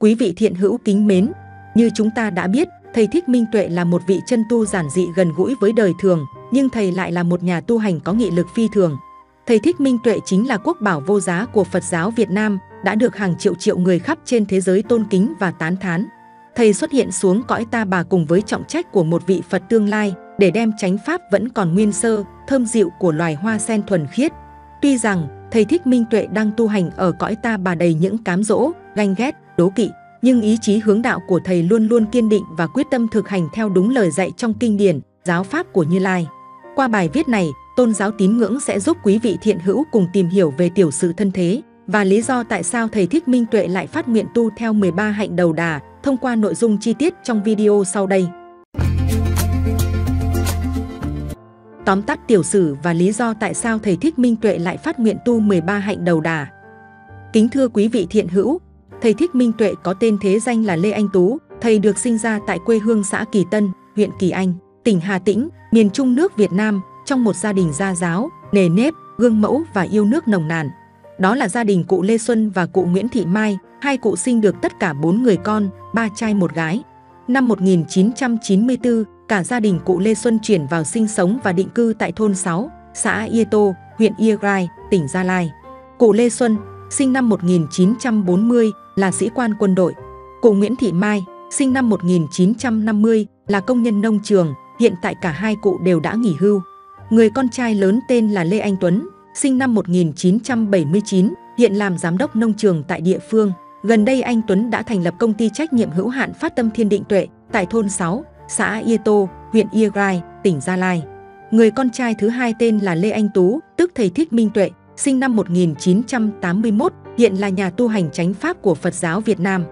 Quý vị thiện hữu kính mến, như chúng ta đã biết, thầy Thích Minh Tuệ là một vị chân tu giản dị gần gũi với đời thường, nhưng thầy lại là một nhà tu hành có nghị lực phi thường. Thầy Thích Minh Tuệ chính là quốc bảo vô giá của Phật giáo Việt Nam, đã được hàng triệu người khắp trên thế giới tôn kính và tán thán. Thầy xuất hiện xuống cõi Ta Bà cùng với trọng trách của một vị Phật tương lai để đem chánh pháp vẫn còn nguyên sơ, thơm dịu của loài hoa sen thuần khiết. Tuy rằng thầy Thích Minh Tuệ đang tu hành ở cõi Ta Bà đầy những cám dỗ, ganh ghét, đố kỵ, nhưng ý chí hướng đạo của thầy luôn luôn kiên định và quyết tâm thực hành theo đúng lời dạy trong kinh điển, giáo pháp của Như Lai. Qua bài viết này, Tôn giáo tín ngưỡng sẽ giúp quý vị thiện hữu cùng tìm hiểu về tiểu sử thân thế và lý do tại sao thầy Thích Minh Tuệ lại phát nguyện tu theo 13 hạnh đầu đà, thông qua nội dung chi tiết trong video sau đây. Tóm tắt tiểu sử và lý do tại sao thầy Thích Minh Tuệ lại phát nguyện tu 13 hạnh đầu đà. Kính thưa quý vị thiện hữu, thầy Thích Minh Tuệ có tên thế danh là Lê Anh Tú. Thầy được sinh ra tại quê hương xã Kỳ Tân, huyện Kỳ Anh, tỉnh Hà Tĩnh, miền Trung nước Việt Nam, trong một gia đình gia giáo, nề nếp, gương mẫu và yêu nước nồng nàn. Đó là gia đình cụ Lê Xuân và cụ Nguyễn Thị Mai. Hai cụ sinh được tất cả 4 người con, 3 trai 1 gái. Năm 1994, cả gia đình cụ Lê Xuân chuyển vào sinh sống và định cư tại thôn 6, xã Ia Tô, huyện Ia Rai, tỉnh Gia Lai. Cụ Lê Xuân, sinh năm 1940, là sĩ quan quân đội. Cụ Nguyễn Thị Mai, sinh năm 1950, là công nhân nông trường. Hiện tại cả hai cụ đều đã nghỉ hưu. Người con trai lớn tên là Lê Anh Tuấn, sinh năm 1979, hiện làm giám đốc nông trường tại địa phương. Gần đây anh Tuấn đã thành lập công ty trách nhiệm hữu hạn Phát Tâm Thiên Định Tuệ tại thôn 6, xã Ia Tô, huyện Ia Rai, tỉnh Gia Lai. Người con trai thứ hai tên là Lê Anh Tú, tức thầy Thích Minh Tuệ, sinh năm 1981, hiện là nhà tu hành chánh pháp của Phật giáo Việt Nam.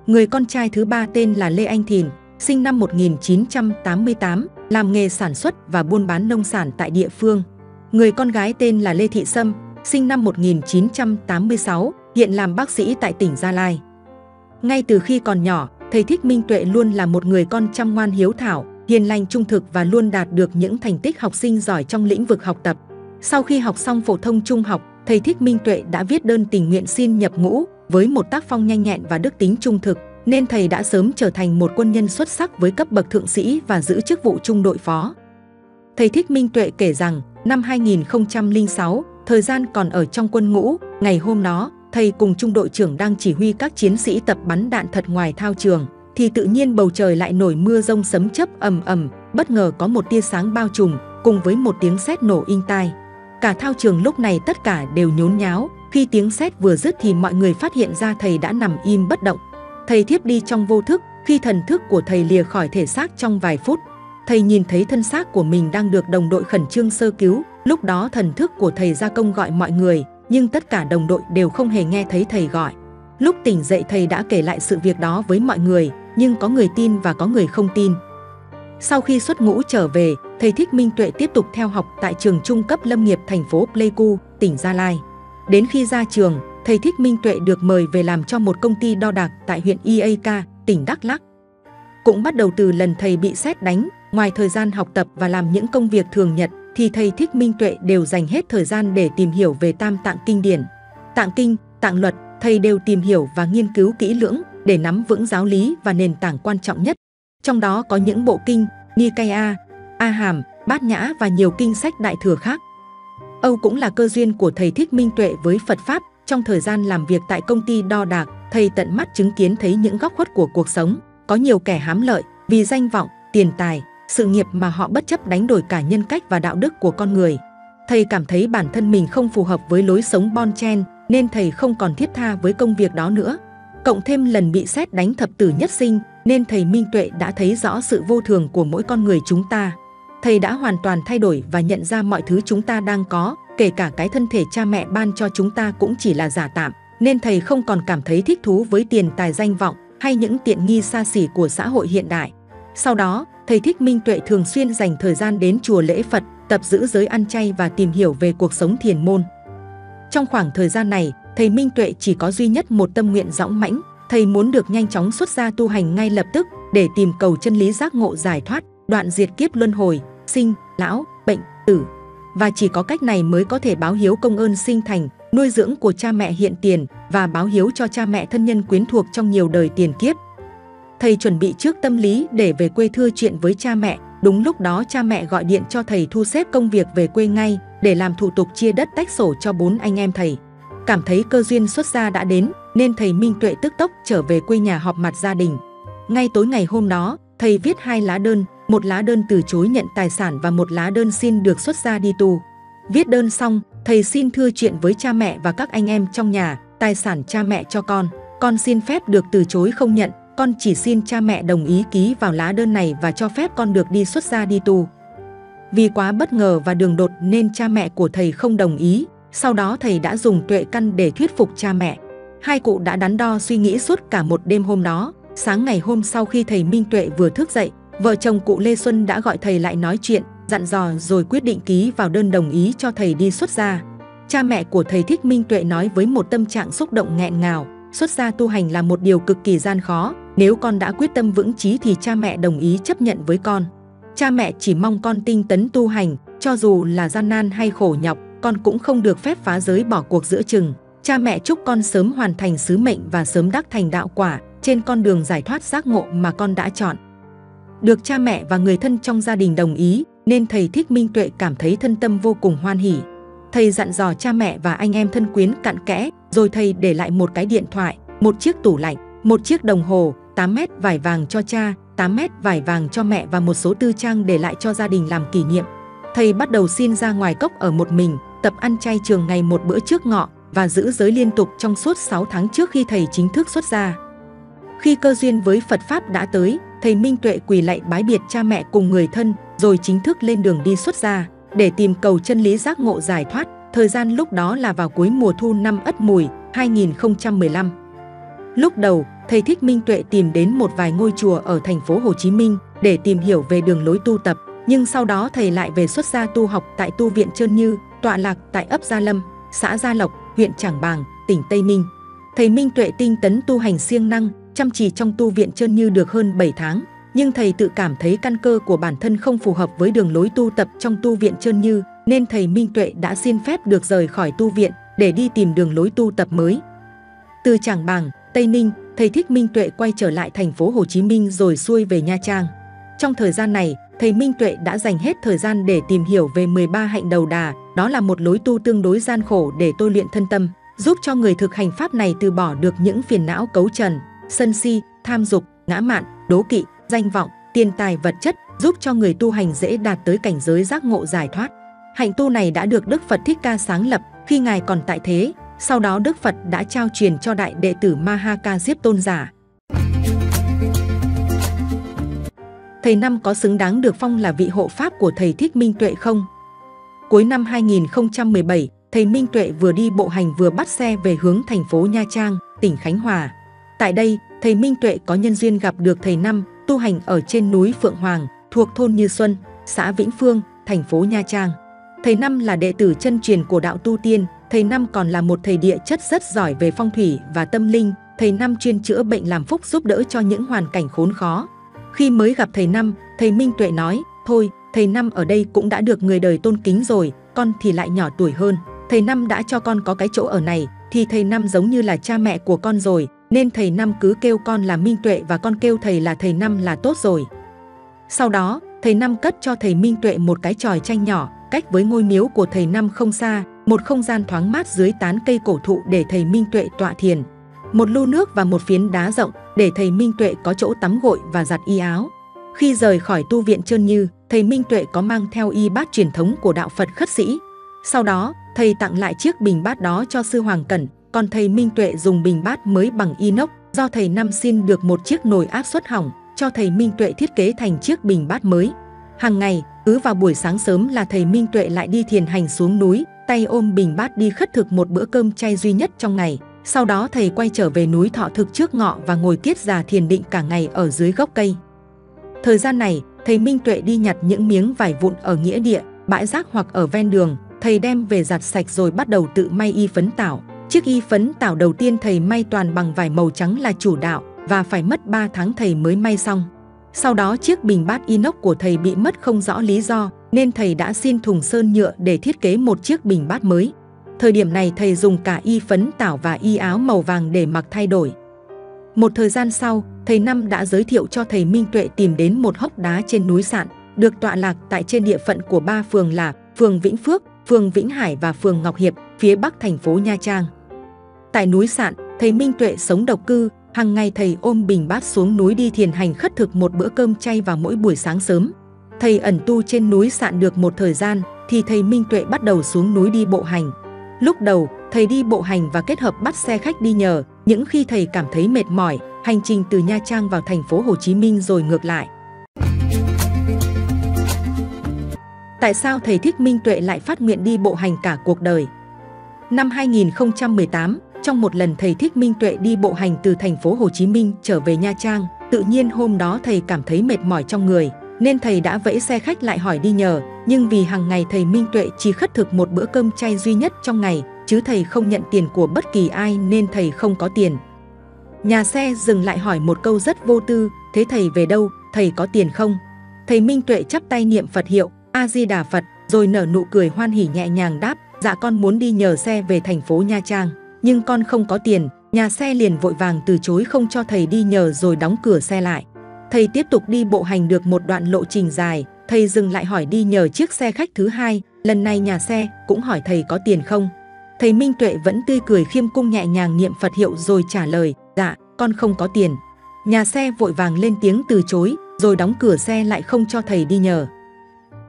Người con trai thứ ba tên là Lê Anh Thìn, sinh năm 1988, làm nghề sản xuất và buôn bán nông sản tại địa phương. Người con gái tên là Lê Thị Sâm, sinh năm 1986, hiện làm bác sĩ tại tỉnh Gia Lai. Ngay từ khi còn nhỏ, thầy Thích Minh Tuệ luôn là một người con chăm ngoan hiếu thảo, hiền lành trung thực và luôn đạt được những thành tích học sinh giỏi trong lĩnh vực học tập. Sau khi học xong phổ thông trung học, thầy Thích Minh Tuệ đã viết đơn tình nguyện xin nhập ngũ. Với một tác phong nhanh nhẹn và đức tính trung thực, nên thầy đã sớm trở thành một quân nhân xuất sắc với cấp bậc thượng sĩ và giữ chức vụ trung đội phó. Thầy Thích Minh Tuệ kể rằng, năm 2006, thời gian còn ở trong quân ngũ, ngày hôm đó, thầy cùng trung đội trưởng đang chỉ huy các chiến sĩ tập bắn đạn thật ngoài thao trường, thì tự nhiên bầu trời lại nổi mưa rông sấm chớp ầm ầm, bất ngờ có một tia sáng bao trùm, cùng với một tiếng sét nổ inh tai. Cả thao trường lúc này tất cả đều nhốn nháo. Khi tiếng sét vừa dứt thì mọi người phát hiện ra thầy đã nằm im bất động. Thầy thiếp đi trong vô thức, khi thần thức của thầy lìa khỏi thể xác trong vài phút. Thầy nhìn thấy thân xác của mình đang được đồng đội khẩn trương sơ cứu. Lúc đó thần thức của thầy ra công gọi mọi người, nhưng tất cả đồng đội đều không hề nghe thấy thầy gọi. Lúc tỉnh dậy thầy đã kể lại sự việc đó với mọi người, nhưng có người tin và có người không tin. Sau khi xuất ngũ trở về, thầy Thích Minh Tuệ tiếp tục theo học tại trường trung cấp lâm nghiệp thành phố Pleiku, tỉnh Gia Lai. Đến khi ra trường, thầy Thích Minh Tuệ được mời về làm cho một công ty đo đạc tại huyện Iak, tỉnh Đắk Lắk. Cũng bắt đầu từ lần thầy bị sét đánh, ngoài thời gian học tập và làm những công việc thường nhật, thì thầy Thích Minh Tuệ đều dành hết thời gian để tìm hiểu về Tam Tạng Kinh điển. Tạng Kinh, Tạng Luật, thầy đều tìm hiểu và nghiên cứu kỹ lưỡng để nắm vững giáo lý và nền tảng quan trọng nhất. Trong đó có những bộ kinh, Nikaya, A Hàm, Bát Nhã và nhiều kinh sách đại thừa khác. Âu cũng là cơ duyên của thầy Thích Minh Tuệ với Phật Pháp. Trong thời gian làm việc tại công ty đo đạc, thầy tận mắt chứng kiến thấy những góc khuất của cuộc sống. Có nhiều kẻ hám lợi, vì danh vọng, tiền tài, sự nghiệp mà họ bất chấp đánh đổi cả nhân cách và đạo đức của con người. Thầy cảm thấy bản thân mình không phù hợp với lối sống bon chen, nên thầy không còn thiết tha với công việc đó nữa. Cộng thêm lần bị sét đánh thập tử nhất sinh, nên thầy Minh Tuệ đã thấy rõ sự vô thường của mỗi con người chúng ta. Thầy đã hoàn toàn thay đổi và nhận ra mọi thứ chúng ta đang có, kể cả cái thân thể cha mẹ ban cho chúng ta cũng chỉ là giả tạm, nên thầy không còn cảm thấy thích thú với tiền tài danh vọng hay những tiện nghi xa xỉ của xã hội hiện đại. Sau đó, thầy Thích Minh Tuệ thường xuyên dành thời gian đến chùa lễ Phật, tập giữ giới ăn chay và tìm hiểu về cuộc sống thiền môn. Trong khoảng thời gian này, thầy Minh Tuệ chỉ có duy nhất một tâm nguyện dõng mãnh, thầy muốn được nhanh chóng xuất gia tu hành ngay lập tức để tìm cầu chân lý giác ngộ giải thoát, đoạn diệt kiếp luân hồi, sinh, lão, bệnh, tử. Và chỉ có cách này mới có thể báo hiếu công ơn sinh thành, nuôi dưỡng của cha mẹ hiện tiền và báo hiếu cho cha mẹ thân nhân quyến thuộc trong nhiều đời tiền kiếp. Thầy chuẩn bị trước tâm lý để về quê thưa chuyện với cha mẹ. Đúng lúc đó cha mẹ gọi điện cho thầy thu xếp công việc về quê ngay để làm thủ tục chia đất tách sổ cho 4 anh em thầy. Cảm thấy cơ duyên xuất gia đã đến nên thầy Minh Tuệ tức tốc trở về quê nhà họp mặt gia đình. Ngay tối ngày hôm đó, thầy viết 2 lá đơn, một lá đơn từ chối nhận tài sản và một lá đơn xin được xuất gia đi tu. Viết đơn xong, thầy xin thưa chuyện với cha mẹ và các anh em trong nhà, tài sản cha mẹ cho con xin phép được từ chối không nhận, con chỉ xin cha mẹ đồng ý ký vào lá đơn này và cho phép con được đi xuất gia đi tu. Vì quá bất ngờ và đường đột nên cha mẹ của thầy không đồng ý, sau đó thầy đã dùng tuệ căn để thuyết phục cha mẹ. Hai cụ đã đắn đo suy nghĩ suốt cả một đêm hôm đó. Sáng ngày hôm sau khi thầy Minh Tuệ vừa thức dậy, vợ chồng cụ Lê Xuân đã gọi thầy lại nói chuyện, dặn dò rồi quyết định ký vào đơn đồng ý cho thầy đi xuất gia. Cha mẹ của thầy Thích Minh Tuệ nói với một tâm trạng xúc động nghẹn ngào, xuất gia tu hành là một điều cực kỳ gian khó, nếu con đã quyết tâm vững chí thì cha mẹ đồng ý chấp nhận với con. Cha mẹ chỉ mong con tinh tấn tu hành, cho dù là gian nan hay khổ nhọc, con cũng không được phép phá giới bỏ cuộc giữa chừng. Cha mẹ chúc con sớm hoàn thành sứ mệnh và sớm đắc thành đạo quả trên con đường giải thoát giác ngộ mà con đã chọn. Được cha mẹ và người thân trong gia đình đồng ý, nên thầy Thích Minh Tuệ cảm thấy thân tâm vô cùng hoan hỉ. Thầy dặn dò cha mẹ và anh em thân quyến cặn kẽ, rồi thầy để lại một cái điện thoại, một chiếc tủ lạnh, một chiếc đồng hồ, 8 mét vải vàng cho cha, 8 mét vải vàng cho mẹ và một số tư trang để lại cho gia đình làm kỷ niệm. Thầy bắt đầu xin ra ngoài cốc ở một mình, tập ăn chay trường ngày một bữa trước ngọ và giữ giới liên tục trong suốt 6 tháng trước khi thầy chính thức xuất gia. Khi cơ duyên với Phật Pháp đã tới, thầy Minh Tuệ quỳ lạy bái biệt cha mẹ cùng người thân, rồi chính thức lên đường đi xuất gia để tìm cầu chân lý giác ngộ giải thoát. Thời gian lúc đó là vào cuối mùa thu năm Ất Mùi 2015. Lúc đầu, thầy Thích Minh Tuệ tìm đến một vài ngôi chùa ở thành phố Hồ Chí Minh để tìm hiểu về đường lối tu tập, nhưng sau đó thầy lại về xuất gia tu học tại tu viện Trơn Như, tọa lạc tại ấp Gia Lâm, xã Gia Lộc, huyện Trảng Bàng, tỉnh Tây Ninh. Thầy Minh Tuệ tinh tấn tu hành siêng năng, chăm chỉ trong tu viện Trơn Như được hơn 7 tháng, nhưng thầy tự cảm thấy căn cơ của bản thân không phù hợp với đường lối tu tập trong tu viện Trơn Như, nên thầy Minh Tuệ đã xin phép được rời khỏi tu viện để đi tìm đường lối tu tập mới. Từ Trảng Bàng, Tây Ninh, thầy Thích Minh Tuệ quay trở lại thành phố Hồ Chí Minh rồi xuôi về Nha Trang. Trong thời gian này, thầy Minh Tuệ đã dành hết thời gian để tìm hiểu về 13 hạnh đầu đà, đó là một lối tu tương đối gian khổ để tôi luyện thân tâm, giúp cho người thực hành pháp này từ bỏ được những phiền não cấu trần, sân si, tham dục, ngã mạn, đố kỵ, danh vọng, tiền tài vật chất, giúp cho người tu hành dễ đạt tới cảnh giới giác ngộ giải thoát. Hạnh tu này đã được Đức Phật Thích Ca sáng lập khi Ngài còn tại thế, sau đó Đức Phật đã trao truyền cho đại đệ tử Ma Ha Ca Diếp Tôn giả. Thầy Năm có xứng đáng được phong là vị hộ pháp của thầy Thích Minh Tuệ không? Cuối năm 2017, thầy Minh Tuệ vừa đi bộ hành vừa bắt xe về hướng thành phố Nha Trang, tỉnh Khánh Hòa. Tại đây, thầy Minh Tuệ có nhân duyên gặp được thầy Năm tu hành ở trên núi Phượng Hoàng, thuộc thôn Như Xuân, xã Vĩnh Phương, thành phố Nha Trang. Thầy Năm là đệ tử chân truyền của đạo tu tiên. Thầy Năm còn là một thầy địa chất rất giỏi về phong thủy và tâm linh. Thầy Năm chuyên chữa bệnh làm phúc, giúp đỡ cho những hoàn cảnh khốn khó. Khi mới gặp thầy Năm, thầy Minh Tuệ nói, thôi, thầy Năm ở đây cũng đã được người đời tôn kính rồi, con thì lại nhỏ tuổi hơn. Thầy Năm đã cho con có cái chỗ ở này, thì thầy Năm giống như là cha mẹ của con rồi, nên thầy Năm cứ kêu con là Minh Tuệ và con kêu thầy là thầy Năm là tốt rồi. Sau đó, thầy Năm cất cho thầy Minh Tuệ một cái chòi tranh nhỏ, cách với ngôi miếu của thầy Năm không xa, một không gian thoáng mát dưới tán cây cổ thụ để thầy Minh Tuệ tọa thiền, một lu nước và một phiến đá rộng để thầy Minh Tuệ có chỗ tắm gội và giặt y áo. Khi rời khỏi tu viện Trơn Như, thầy Minh Tuệ có mang theo y bát truyền thống của đạo Phật Khất Sĩ. Sau đó, thầy tặng lại chiếc bình bát đó cho sư Hoàng Cẩn, còn thầy Minh Tuệ dùng bình bát mới bằng inox do thầy Năm xin được một chiếc nồi áp suất hỏng, cho thầy Minh Tuệ thiết kế thành chiếc bình bát mới. Hàng ngày, cứ vào buổi sáng sớm là thầy Minh Tuệ lại đi thiền hành xuống núi, tay ôm bình bát đi khất thực một bữa cơm chay duy nhất trong ngày. Sau đó thầy quay trở về núi Thọ Thực trước ngọ và ngồi kiết già thiền định cả ngày ở dưới gốc cây. Thời gian này, thầy Minh Tuệ đi nhặt những miếng vải vụn ở nghĩa địa, bãi rác hoặc ở ven đường. Thầy đem về giặt sạch rồi bắt đầu tự may y phấn tảo. Chiếc y phấn tảo đầu tiên thầy may toàn bằng vải màu trắng là chủ đạo và phải mất 3 tháng thầy mới may xong. Sau đó chiếc bình bát inox của thầy bị mất không rõ lý do nên thầy đã xin thùng sơn nhựa để thiết kế một chiếc bình bát mới. Thời điểm này thầy dùng cả y phấn tảo và y áo màu vàng để mặc thay đổi. Một thời gian sau, thầy Năm đã giới thiệu cho thầy Minh Tuệ tìm đến một hốc đá trên núi Sạn, được tọa lạc tại trên địa phận của 3 phường là phường Vĩnh Phước, phường Vĩnh Hải và phường Ngọc Hiệp, phía bắc thành phố Nha Trang. Tại núi Sạn, thầy Minh Tuệ sống độc cư, hàng ngày thầy ôm bình bát xuống núi đi thiền hành khất thực một bữa cơm chay vào mỗi buổi sáng sớm. Thầy ẩn tu trên núi Sạn được một thời gian, thì thầy Minh Tuệ bắt đầu xuống núi đi bộ hành. Lúc đầu, thầy đi bộ hành và kết hợp bắt xe khách đi nhờ, những khi thầy cảm thấy mệt mỏi, hành trình từ Nha Trang vào thành phố Hồ Chí Minh rồi ngược lại. Tại sao thầy Thích Minh Tuệ lại phát nguyện đi bộ hành cả cuộc đời? Năm 2018, trong một lần thầy Thích Minh Tuệ đi bộ hành từ thành phố Hồ Chí Minh trở về Nha Trang, tự nhiên hôm đó thầy cảm thấy mệt mỏi trong người, nên thầy đã vẫy xe khách lại hỏi đi nhờ, nhưng vì hàng ngày thầy Minh Tuệ chỉ khất thực một bữa cơm chay duy nhất trong ngày, chứ thầy không nhận tiền của bất kỳ ai nên thầy không có tiền. Nhà xe dừng lại hỏi một câu rất vô tư, thế thầy về đâu, thầy có tiền không? Thầy Minh Tuệ chắp tay niệm Phật hiệu A Di Đà Phật, rồi nở nụ cười hoan hỉ nhẹ nhàng đáp, dạ con muốn đi nhờ xe về thành phố Nha Trang, nhưng con không có tiền. Nhà xe liền vội vàng từ chối không cho thầy đi nhờ rồi đóng cửa xe lại. Thầy tiếp tục đi bộ hành được một đoạn lộ trình dài, thầy dừng lại hỏi đi nhờ chiếc xe khách thứ hai, lần này nhà xe cũng hỏi thầy có tiền không. Thầy Minh Tuệ vẫn tươi cười khiêm cung nhẹ nhàng niệm Phật hiệu rồi trả lời, dạ, con không có tiền. Nhà xe vội vàng lên tiếng từ chối, rồi đóng cửa xe lại không cho thầy đi nhờ.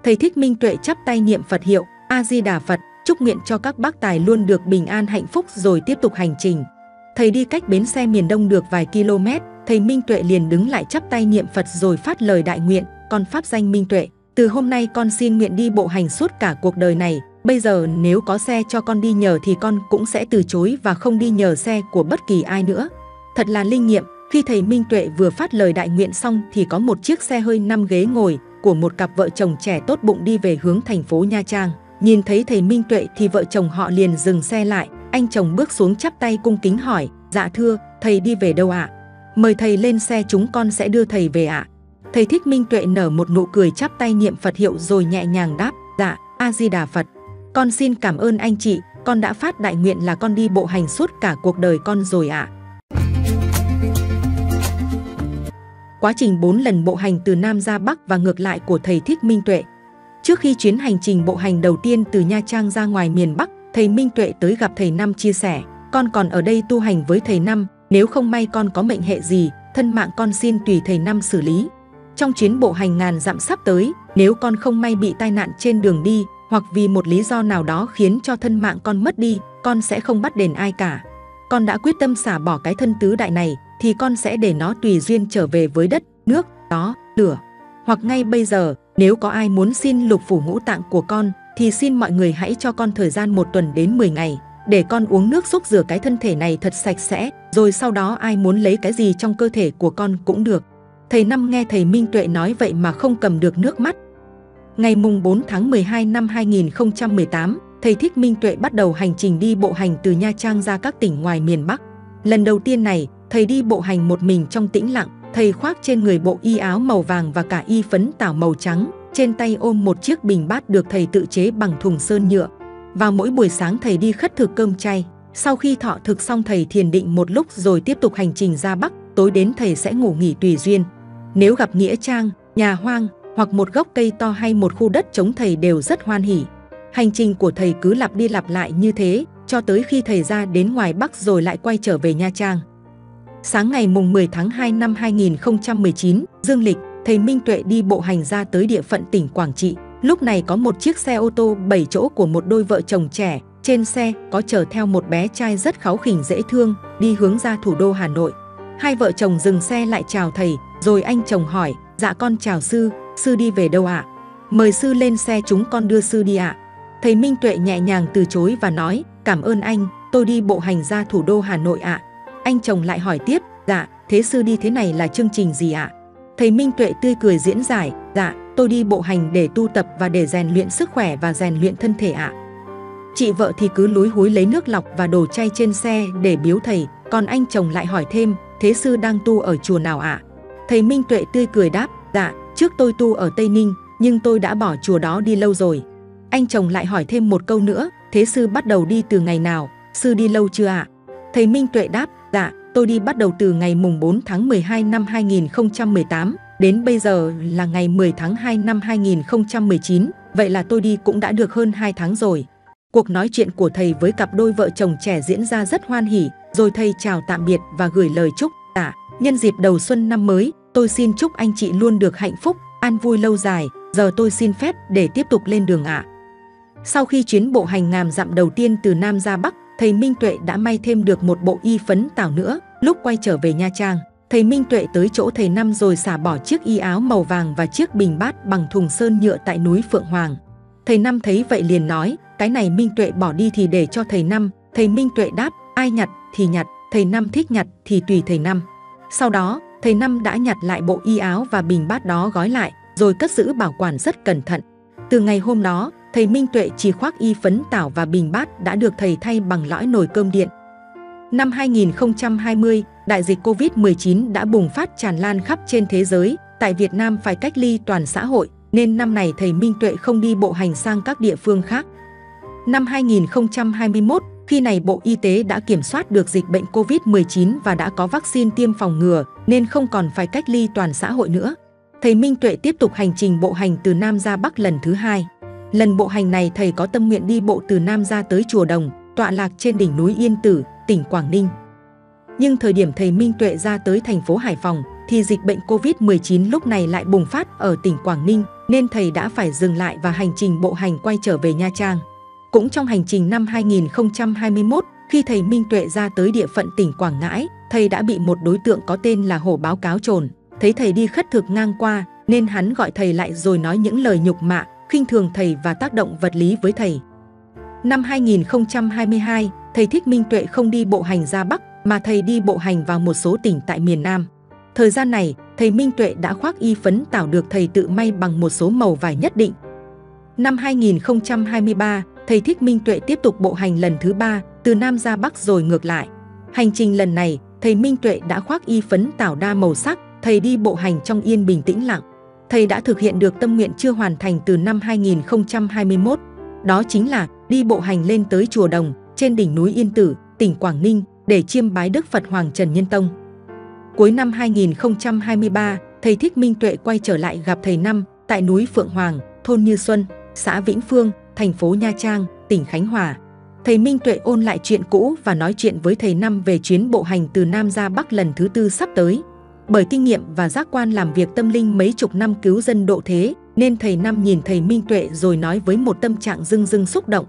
Thầy Thích Minh Tuệ chắp tay niệm Phật hiệu A Di Đà Phật, chúc nguyện cho các bác tài luôn được bình an hạnh phúc rồi tiếp tục hành trình. Thầy đi cách bến xe miền Đông được vài km, thầy Minh Tuệ liền đứng lại chắp tay niệm Phật rồi phát lời đại nguyện, con pháp danh Minh Tuệ, từ hôm nay con xin nguyện đi bộ hành suốt cả cuộc đời này. Bây giờ nếu có xe cho con đi nhờ thì con cũng sẽ từ chối và không đi nhờ xe của bất kỳ ai nữa. Thật là linh nghiệm, khi thầy Minh Tuệ vừa phát lời đại nguyện xong thì có một chiếc xe hơi 5 ghế ngồi của một cặp vợ chồng trẻ tốt bụng đi về hướng thành phố Nha Trang. Nhìn thấy thầy Minh Tuệ thì vợ chồng họ liền dừng xe lại, anh chồng bước xuống chắp tay cung kính hỏi, dạ thưa, thầy đi về đâu ạ? Mời thầy lên xe chúng con sẽ đưa thầy về ạ. Thầy Thích Minh Tuệ nở một nụ cười chắp tay niệm Phật hiệu rồi nhẹ nhàng đáp, dạ, A Di Đà Phật. Con xin cảm ơn anh chị, con đã phát đại nguyện là con đi bộ hành suốt cả cuộc đời con rồi ạ. Quá trình 4 lần bộ hành từ Nam ra Bắc và ngược lại của thầy Thích Minh Tuệ. Trước khi chuyến hành trình bộ hành đầu tiên từ Nha Trang ra ngoài miền Bắc, thầy Minh Tuệ tới gặp thầy Năm chia sẻ, con còn ở đây tu hành với thầy Năm, nếu không may con có mệnh hệ gì, thân mạng con xin tùy thầy Năm xử lý. Trong chuyến bộ hành ngàn dặm sắp tới, nếu con không may bị tai nạn trên đường đi, hoặc vì một lý do nào đó khiến cho thân mạng con mất đi, con sẽ không bắt đền ai cả. Con đã quyết tâm xả bỏ cái thân tứ đại này, thì con sẽ để nó tùy duyên trở về với đất, nước, gió, lửa. Hoặc ngay bây giờ, nếu có ai muốn xin lục phủ ngũ tạng của con, thì xin mọi người hãy cho con thời gian 1 tuần đến 10 ngày, để con uống nước xúc rửa cái thân thể này thật sạch sẽ, rồi sau đó ai muốn lấy cái gì trong cơ thể của con cũng được. Thầy Năm nghe thầy Minh Tuệ nói vậy mà không cầm được nước mắt. Ngày mùng 4 tháng 12 năm 2018, thầy Thích Minh Tuệ bắt đầu hành trình đi bộ hành từ Nha Trang ra các tỉnh ngoài miền Bắc. Lần đầu tiên này, thầy đi bộ hành một mình trong tĩnh lặng, thầy khoác trên người bộ y áo màu vàng và cả y phấn tảo màu trắng, trên tay ôm một chiếc bình bát được thầy tự chế bằng thùng sơn nhựa. Vào mỗi buổi sáng thầy đi khất thực cơm chay, sau khi thọ thực xong thầy thiền định một lúc rồi tiếp tục hành trình ra Bắc, tối đến thầy sẽ ngủ nghỉ tùy duyên. Nếu gặp nghĩa trang, nhà hoang hoặc một gốc cây to hay một khu đất trống thầy đều rất hoan hỉ. Hành trình của thầy cứ lặp đi lặp lại như thế, cho tới khi thầy ra đến ngoài Bắc rồi lại quay trở về Nha Trang. Sáng ngày mùng 10 tháng 2 năm 2019, dương lịch, thầy Minh Tuệ đi bộ hành ra tới địa phận tỉnh Quảng Trị. Lúc này có một chiếc xe ô tô 7 chỗ của một đôi vợ chồng trẻ, trên xe có chở theo một bé trai rất kháu khỉnh dễ thương, đi hướng ra thủ đô Hà Nội. Hai vợ chồng dừng xe lại chào thầy, rồi anh chồng hỏi, dạ con chào sư, sư đi về đâu ạ? Mời sư lên xe chúng con đưa sư đi ạ. Thầy Minh Tuệ nhẹ nhàng từ chối và nói, cảm ơn anh, tôi đi bộ hành ra thủ đô Hà Nội ạ. Anh chồng lại hỏi tiếp, dạ, thế sư đi thế này là chương trình gì ạ? Thầy Minh Tuệ tươi cười diễn giải, dạ, tôi đi bộ hành để tu tập và để rèn luyện sức khỏe và rèn luyện thân thể ạ. Chị vợ thì cứ lúi húi lấy nước lọc và đồ chay trên xe để biếu thầy, còn anh chồng lại hỏi thêm, thế sư đang tu ở chùa nào ạ? Thầy Minh Tuệ tươi cười đáp, dạ, trước tôi tu ở Tây Ninh, nhưng tôi đã bỏ chùa đó đi lâu rồi. Anh chồng lại hỏi thêm một câu nữa, thế sư bắt đầu đi từ ngày nào, sư đi lâu chưa ạ? Thầy Minh Tuệ đáp, dạ, tôi đi bắt đầu từ ngày mùng 4 tháng 12 năm 2018, đến bây giờ là ngày 10 tháng 2 năm 2019, vậy là tôi đi cũng đã được hơn 2 tháng rồi. Cuộc nói chuyện của thầy với cặp đôi vợ chồng trẻ diễn ra rất hoan hỉ, rồi thầy chào tạm biệt và gửi lời chúc. Dạ, nhân dịp đầu xuân năm mới, tôi xin chúc anh chị luôn được hạnh phúc, an vui lâu dài, giờ tôi xin phép để tiếp tục lên đường ạ. Sau khi chuyến bộ hành ngàn dặm đầu tiên từ Nam ra Bắc, thầy Minh Tuệ đã may thêm được một bộ y phấn tảo nữa. Lúc quay trở về Nha Trang, thầy Minh Tuệ tới chỗ thầy Năm rồi xả bỏ chiếc y áo màu vàng và chiếc bình bát bằng thùng sơn nhựa tại núi Phượng Hoàng. Thầy Năm thấy vậy liền nói, cái này Minh Tuệ bỏ đi thì để cho thầy Năm. Thầy Minh Tuệ đáp, ai nhặt thì nhặt, thầy Năm thích nhặt thì tùy thầy Năm. Sau đó, thầy Năm đã nhặt lại bộ y áo và bình bát đó gói lại, rồi cất giữ bảo quản rất cẩn thận. Từ ngày hôm đó, thầy Minh Tuệ chỉ khoác y phấn tảo và bình bát đã được thầy thay bằng lõi nồi cơm điện. Năm 2020, đại dịch Covid-19 đã bùng phát tràn lan khắp trên thế giới. Tại Việt Nam phải cách ly toàn xã hội, nên năm này thầy Minh Tuệ không đi bộ hành sang các địa phương khác. Năm 2021, khi này Bộ Y tế đã kiểm soát được dịch bệnh Covid-19 và đã có vaccine tiêm phòng ngừa, nên không còn phải cách ly toàn xã hội nữa. Thầy Minh Tuệ tiếp tục hành trình bộ hành từ Nam ra Bắc lần thứ 2. Lần bộ hành này thầy có tâm nguyện đi bộ từ Nam ra tới Chùa Đồng, tọa lạc trên đỉnh núi Yên Tử, tỉnh Quảng Ninh. Nhưng thời điểm thầy Minh Tuệ ra tới thành phố Hải Phòng, thì dịch bệnh Covid-19 lúc này lại bùng phát ở tỉnh Quảng Ninh, nên thầy đã phải dừng lại và hành trình bộ hành quay trở về Nha Trang. Cũng trong hành trình năm 2021, khi thầy Minh Tuệ ra tới địa phận tỉnh Quảng Ngãi, thầy đã bị một đối tượng có tên là Hổ Báo Cáo Trồn. Thấy thầy đi khất thực ngang qua, nên hắn gọi thầy lại rồi nói những lời nhục mạ, khinh thường thầy và tác động vật lý với thầy. Năm 2022, thầy Thích Minh Tuệ không đi bộ hành ra Bắc, mà thầy đi bộ hành vào một số tỉnh tại miền Nam. Thời gian này, thầy Minh Tuệ đã khoác y phấn tảo được thầy tự may bằng một số màu vải nhất định. Năm 2023, thầy Thích Minh Tuệ tiếp tục bộ hành lần thứ 3, từ Nam ra Bắc rồi ngược lại. Hành trình lần này, thầy Minh Tuệ đã khoác y phấn tảo đa màu sắc, thầy đi bộ hành trong yên bình tĩnh lặng. Thầy đã thực hiện được tâm nguyện chưa hoàn thành từ năm 2021. Đó chính là đi bộ hành lên tới Chùa Đồng, trên đỉnh núi Yên Tử, tỉnh Quảng Ninh, để chiêm bái Đức Phật Hoàng Trần Nhân Tông. Cuối năm 2023, thầy Thích Minh Tuệ quay trở lại gặp thầy Năm tại núi Phượng Hoàng, thôn Như Xuân, xã Vĩnh Phương, thành phố Nha Trang, tỉnh Khánh Hòa. Thầy Minh Tuệ ôn lại chuyện cũ và nói chuyện với thầy Năm về chuyến bộ hành từ Nam ra Bắc lần thứ 4 sắp tới. Bởi kinh nghiệm và giác quan làm việc tâm linh mấy chục năm cứu dân độ thế, nên thầy Năm nhìn thầy Minh Tuệ rồi nói với một tâm trạng rưng rưng xúc động.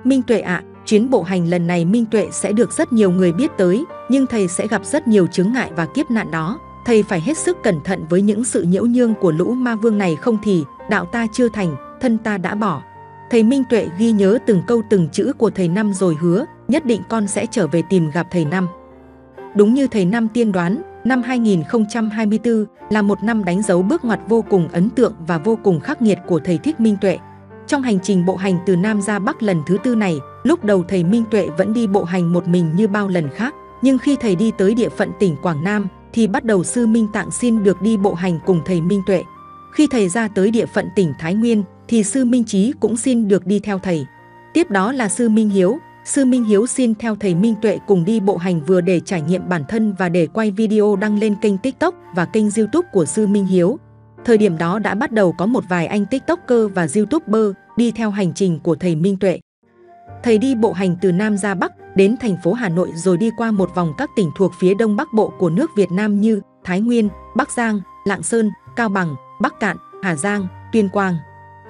Minh Tuệ ạ, chuyến bộ hành lần này Minh Tuệ sẽ được rất nhiều người biết tới, nhưng thầy sẽ gặp rất nhiều chướng ngại và kiếp nạn đó. Thầy phải hết sức cẩn thận với những sự nhiễu nhương của lũ ma vương này, không thì đạo ta chưa thành, thân ta đã bỏ. Thầy Minh Tuệ ghi nhớ từng câu từng chữ của thầy Năm rồi hứa, nhất định con sẽ trở về tìm gặp thầy Năm. Đúng như thầy Năm tiên đoán, năm 2024 là một năm đánh dấu bước ngoặt vô cùng ấn tượng và vô cùng khắc nghiệt của thầy Thích Minh Tuệ. Trong hành trình bộ hành từ Nam ra Bắc lần thứ 4 này, lúc đầu thầy Minh Tuệ vẫn đi bộ hành một mình như bao lần khác. Nhưng khi thầy đi tới địa phận tỉnh Quảng Nam, thì bắt đầu sư Minh Tạng xin được đi bộ hành cùng thầy Minh Tuệ. Khi thầy ra tới địa phận tỉnh Thái Nguyên, thì sư Minh Chí cũng xin được đi theo thầy. Tiếp đó là sư Minh Hiếu. Sư Minh Hiếu xin theo thầy Minh Tuệ cùng đi bộ hành vừa để trải nghiệm bản thân và để quay video đăng lên kênh TikTok và kênh YouTube của sư Minh Hiếu. Thời điểm đó đã bắt đầu có một vài anh TikToker và YouTuber đi theo hành trình của thầy Minh Tuệ. Thầy đi bộ hành từ Nam ra Bắc đến thành phố Hà Nội rồi đi qua một vòng các tỉnh thuộc phía Đông Bắc Bộ của nước Việt Nam như Thái Nguyên, Bắc Giang, Lạng Sơn, Cao Bằng, Bắc Cạn, Hà Giang, Tuyên Quang.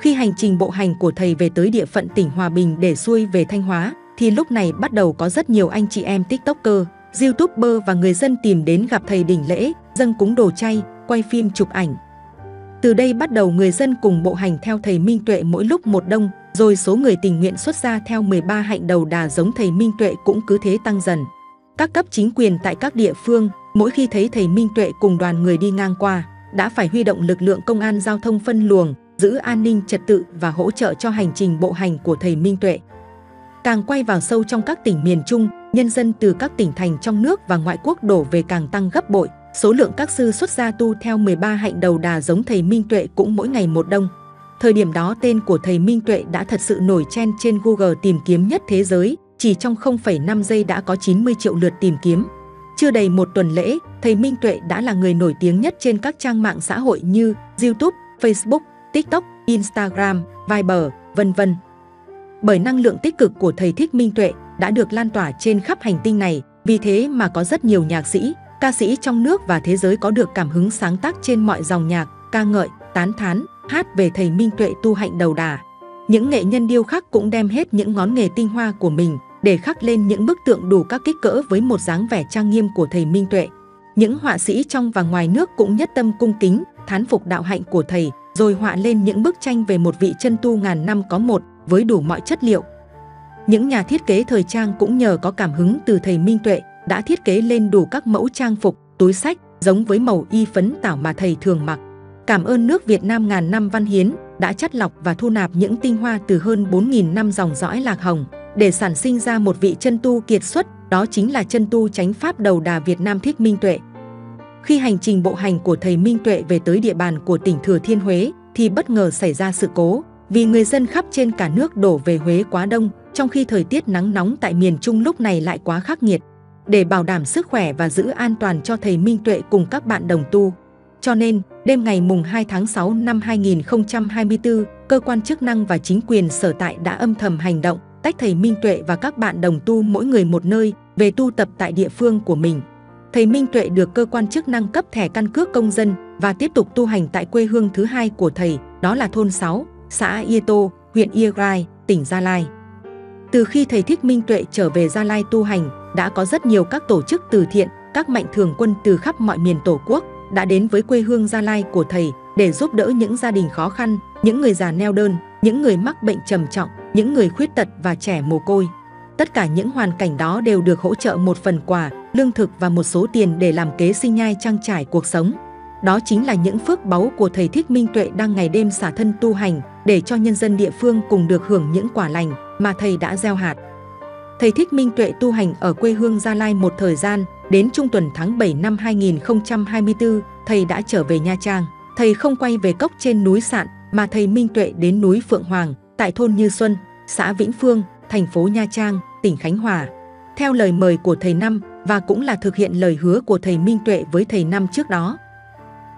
Khi hành trình bộ hành của thầy về tới địa phận tỉnh Hòa Bình để xuôi về Thanh Hóa, thì lúc này bắt đầu có rất nhiều anh chị em TikToker, YouTuber và người dân tìm đến gặp thầy đỉnh lễ, dâng cúng đồ chay, quay phim chụp ảnh. Từ đây bắt đầu người dân cùng bộ hành theo thầy Minh Tuệ mỗi lúc một đông, rồi số người tình nguyện xuất gia theo 13 hạnh đầu đà giống thầy Minh Tuệ cũng cứ thế tăng dần. Các cấp chính quyền tại các địa phương, mỗi khi thấy thầy Minh Tuệ cùng đoàn người đi ngang qua, đã phải huy động lực lượng công an giao thông phân luồng, giữ an ninh trật tự và hỗ trợ cho hành trình bộ hành của thầy Minh Tuệ. Càng quay vào sâu trong các tỉnh miền Trung, nhân dân từ các tỉnh thành trong nước và ngoại quốc đổ về càng tăng gấp bội. Số lượng các sư xuất gia tu theo 13 hạnh đầu đà giống thầy Minh Tuệ cũng mỗi ngày một đông. Thời điểm đó tên của thầy Minh Tuệ đã thật sự nổi trend trên Google tìm kiếm nhất thế giới, chỉ trong 0,5 giây đã có 90 triệu lượt tìm kiếm. Chưa đầy một tuần lễ, thầy Minh Tuệ đã là người nổi tiếng nhất trên các trang mạng xã hội như YouTube, Facebook, TikTok, Instagram, Viber, vân vân. Bởi năng lượng tích cực của thầy Thích Minh Tuệ đã được lan tỏa trên khắp hành tinh này, vì thế mà có rất nhiều nhạc sĩ, ca sĩ trong nước và thế giới có được cảm hứng sáng tác trên mọi dòng nhạc, ca ngợi, tán thán, hát về thầy Minh Tuệ tu hạnh đầu đà. Những nghệ nhân điêu khắc cũng đem hết những ngón nghề tinh hoa của mình để khắc lên những bức tượng đủ các kích cỡ với một dáng vẻ trang nghiêm của thầy Minh Tuệ. Những họa sĩ trong và ngoài nước cũng nhất tâm cung kính, thán phục đạo hạnh của thầy, rồi họa lên những bức tranh về một vị chân tu ngàn năm có một với đủ mọi chất liệu. Những nhà thiết kế thời trang cũng nhờ có cảm hứng từ thầy Minh Tuệ đã thiết kế lên đủ các mẫu trang phục, túi xách giống với màu y phấn tảo mà thầy thường mặc. Cảm ơn nước Việt Nam ngàn năm văn hiến đã chắt lọc và thu nạp những tinh hoa từ hơn 4.000 năm dòng dõi lạc hồng để sản sinh ra một vị chân tu kiệt xuất, đó chính là chân tu chánh pháp đầu đà Việt Nam Thích Minh Tuệ. Khi hành trình bộ hành của thầy Minh Tuệ về tới địa bàn của tỉnh Thừa Thiên Huế thì bất ngờ xảy ra sự cố vì người dân khắp trên cả nước đổ về Huế quá đông, trong khi thời tiết nắng nóng tại miền Trung lúc này lại quá khắc nghiệt. Để bảo đảm sức khỏe và giữ an toàn cho thầy Minh Tuệ cùng các bạn đồng tu, cho nên, đêm ngày mùng 2 tháng 6 năm 2024, cơ quan chức năng và chính quyền sở tại đã âm thầm hành động, tách thầy Minh Tuệ và các bạn đồng tu mỗi người một nơi, về tu tập tại địa phương của mình. Thầy Minh Tuệ được cơ quan chức năng cấp thẻ căn cước công dân và tiếp tục tu hành tại quê hương thứ hai của thầy, đó là thôn 6, xã Ia Tô, huyện Ia Rai, tỉnh Gia Lai. Từ khi thầy Thích Minh Tuệ trở về Gia Lai tu hành, đã có rất nhiều các tổ chức từ thiện, các mạnh thường quân từ khắp mọi miền Tổ quốc đã đến với quê hương Gia Lai của thầy để giúp đỡ những gia đình khó khăn, những người già neo đơn, những người mắc bệnh trầm trọng, những người khuyết tật và trẻ mồ côi. Tất cả những hoàn cảnh đó đều được hỗ trợ một phần quà, lương thực và một số tiền để làm kế sinh nhai trang trải cuộc sống. Đó chính là những phước báu của thầy Thích Minh Tuệ đang ngày đêm xả thân tu hành để cho nhân dân địa phương cùng được hưởng những quả lành mà thầy đã gieo hạt. Thầy Thích Minh Tuệ tu hành ở quê hương Gia Lai một thời gian, đến trung tuần tháng 7 năm 2024, thầy đã trở về Nha Trang. Thầy không quay về cốc trên núi Sạn mà thầy Minh Tuệ đến núi Phượng Hoàng, tại thôn Như Xuân, xã Vĩnh Phương, thành phố Nha Trang, tỉnh Khánh Hòa. Theo lời mời của thầy Năm và cũng là thực hiện lời hứa của thầy Minh Tuệ với thầy Năm trước đó.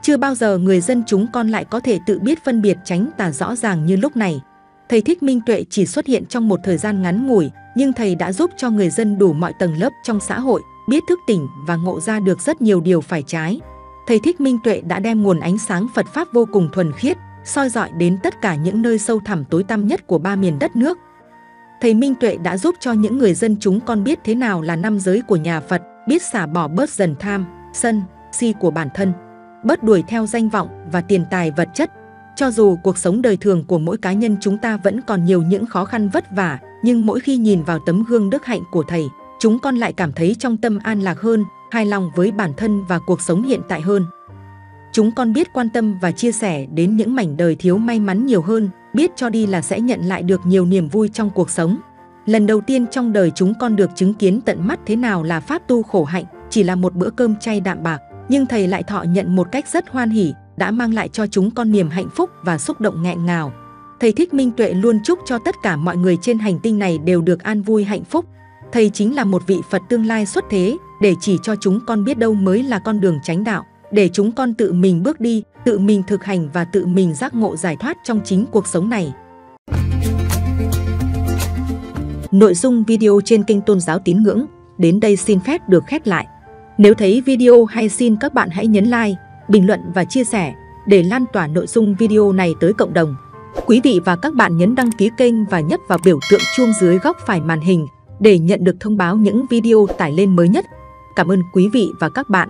Chưa bao giờ người dân chúng con lại có thể tự biết phân biệt tránh tà rõ ràng như lúc này. Thầy Thích Minh Tuệ chỉ xuất hiện trong một thời gian ngắn ngủi, nhưng thầy đã giúp cho người dân đủ mọi tầng lớp trong xã hội biết thức tỉnh và ngộ ra được rất nhiều điều phải trái. Thầy Thích Minh Tuệ đã đem nguồn ánh sáng Phật Pháp vô cùng thuần khiết, soi rọi đến tất cả những nơi sâu thẳm tối tăm nhất của ba miền đất nước. Thầy Minh Tuệ đã giúp cho những người dân chúng con biết thế nào là năm giới của nhà Phật, biết xả bỏ bớt dần tham, sân, si của bản thân, bớt đuổi theo danh vọng và tiền tài vật chất. Cho dù cuộc sống đời thường của mỗi cá nhân chúng ta vẫn còn nhiều những khó khăn vất vả, nhưng mỗi khi nhìn vào tấm gương đức hạnh của thầy, chúng con lại cảm thấy trong tâm an lạc hơn, hài lòng với bản thân và cuộc sống hiện tại hơn. Chúng con biết quan tâm và chia sẻ đến những mảnh đời thiếu may mắn nhiều hơn, biết cho đi là sẽ nhận lại được nhiều niềm vui trong cuộc sống. Lần đầu tiên trong đời chúng con được chứng kiến tận mắt thế nào là pháp tu khổ hạnh, chỉ là một bữa cơm chay đạm bạc, nhưng thầy lại thọ nhận một cách rất hoan hỉ, đã mang lại cho chúng con niềm hạnh phúc và xúc động nghẹn ngào. Thầy Thích Minh Tuệ luôn chúc cho tất cả mọi người trên hành tinh này đều được an vui hạnh phúc. Thầy chính là một vị Phật tương lai xuất thế, để chỉ cho chúng con biết đâu mới là con đường chánh đạo, để chúng con tự mình bước đi, tự mình thực hành và tự mình giác ngộ giải thoát trong chính cuộc sống này. Nội dung video trên kênh Tôn giáo Tín ngưỡng đến đây xin phép được khép lại. Nếu thấy video hay xin các bạn hãy nhấn like, bình luận và chia sẻ để lan tỏa nội dung video này tới cộng đồng. Quý vị và các bạn nhấn đăng ký kênh và nhấp vào biểu tượng chuông dưới góc phải màn hình để nhận được thông báo những video tải lên mới nhất. Cảm ơn quý vị và các bạn.